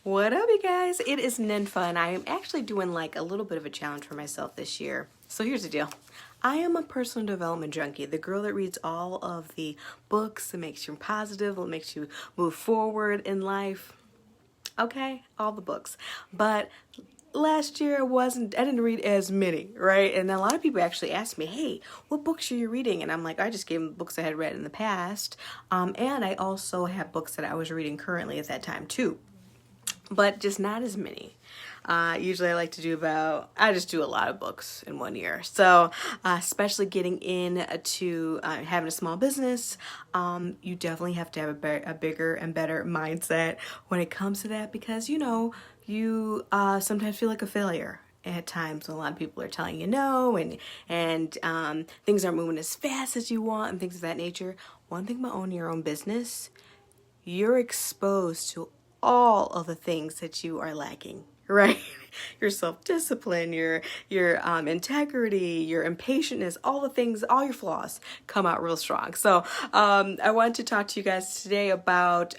What up, you guys? It is Ninfa, and I am actually doing like a little bit of a challenge for myself this year. So here's the deal. I am a personal development junkie, the girl that reads all of the books that makes you positive, that makes you move forward in life. Okay, all the books. But last year I didn't read as many, right? And a lot of people actually asked me, hey, what books are you reading? And I'm like, I just gave them books I had read in the past. And I also have books that I was reading currently at that time too, but just not as many. Usually I just do a lot of books in one year. So especially getting into having a small business, you definitely have to have a bigger and better mindset when it comes to that, because you sometimes feel like a failure at times when a lot of people are telling you no, and things aren't moving as fast as you want and things of that nature. One thing about owning your own business, you're exposed to all of the things that you are lacking, right? Your self-discipline, your integrity, your impatientness, all the things, all your flaws come out real strong. So I wanted to talk to you guys today about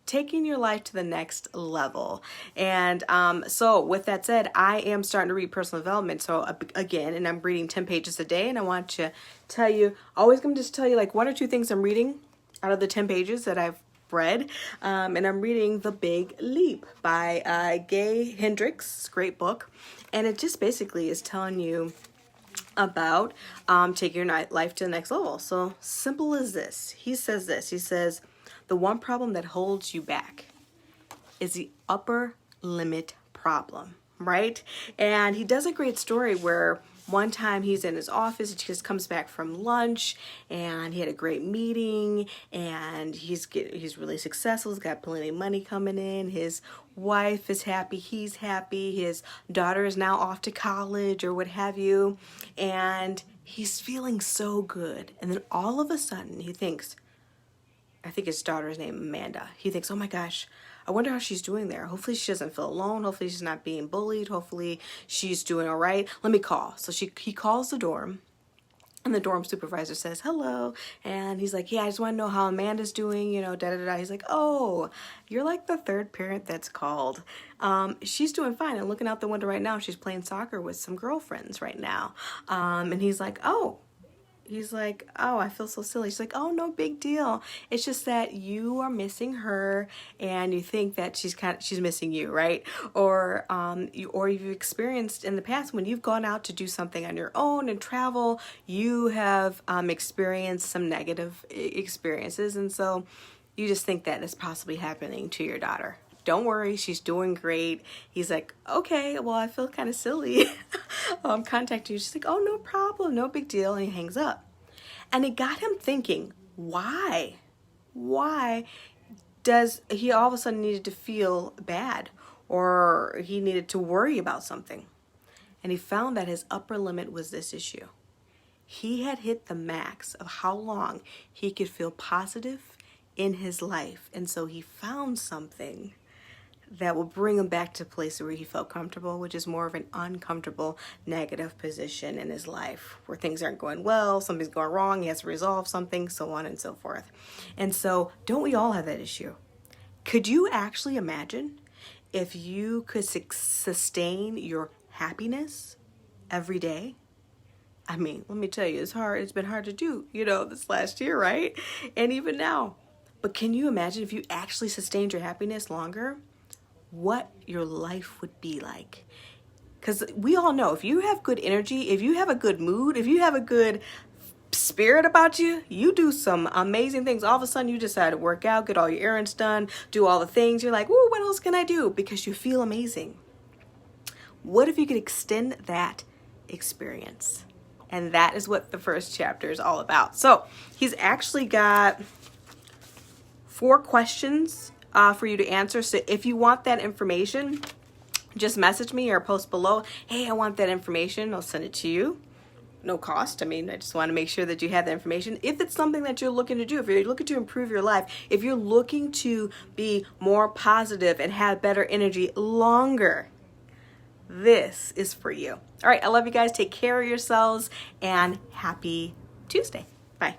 taking your life to the next level. And so with that said, I am starting to read personal development. So again, and I'm reading 10 pages a day, and I want to tell you, always going to just tell you like one or two things I'm reading out of the 10 pages that I've read, and I'm reading The Big Leap by Gay Hendricks. Great book, and it just basically is telling you about taking your life to the next level. So simple as this. He says the one problem that holds you back is the upper limit problem, right? And he does a great story where one time he's in his office, he just comes back from lunch, and he had a great meeting, and he's really successful. He's got plenty of money coming in. His wife is happy. He's happy. His daughter is now off to college or what have you, and he's feeling so good. And then all of a sudden he thinks, I think his daughter's name Amanda. He thinks, oh my gosh, I wonder how she's doing there. Hopefully she doesn't feel alone. Hopefully she's not being bullied. Hopefully she's doing all right. Let me call. So he calls the dorm, and the dorm supervisor says, hello. And he's like, yeah, I just want to know how Amanda's doing, da da da. He's like, oh, you're like the third parent that's called. She's doing fine. And looking out the window right now, she's playing soccer with some girlfriends right now. And he's like, oh, I feel so silly. She's like, oh, no big deal. It's just that you are missing her, and you think that she's missing you, right? Or you've experienced in the past when you've gone out to do something on your own and travel, you have experienced some negative experiences, and so you just think that is possibly happening to your daughter. Don't worry, she's doing great. He's like, okay, well, I feel kind of silly contacting you. She's like, oh, no problem, no big deal. And he hangs up. And it got him thinking, why? Why does he all of a sudden needed to feel bad, or he needed to worry about something? And he found that his upper limit was this issue. He had hit the max of how long he could feel positive in his life. And so he found something that will bring him back to a place where he felt comfortable, which is more of an uncomfortable negative position in his life where things aren't going well, something's going wrong, he has to resolve something, so on and so forth. And so don't we all have that issue? Could you actually imagine if you could sustain your happiness every day? I mean, let me tell you, it's been hard to do, this last year, right? And even now. But can you imagine if you actually sustained your happiness longer, what your life would be like? Because we all know, if you have good energy, if you have a good mood, if you have a good spirit about you, you do some amazing things. All of a sudden you decide to work out, get all your errands done, do all the things. You're like, ooh, what else can I do? Because you feel amazing. What if you could extend that experience? And that is what the first chapter is all about. So he's actually got 4 questions for you to answer. So if you want that information, just message me or post below, hey, I want that information. I'll send it to you. No cost. I just want to make sure that you have that information. If it's something that you're looking to do, if you're looking to improve your life, if you're looking to be more positive and have better energy longer, this is for you. All right. I love you guys. Take care of yourselves, and happy Tuesday. Bye.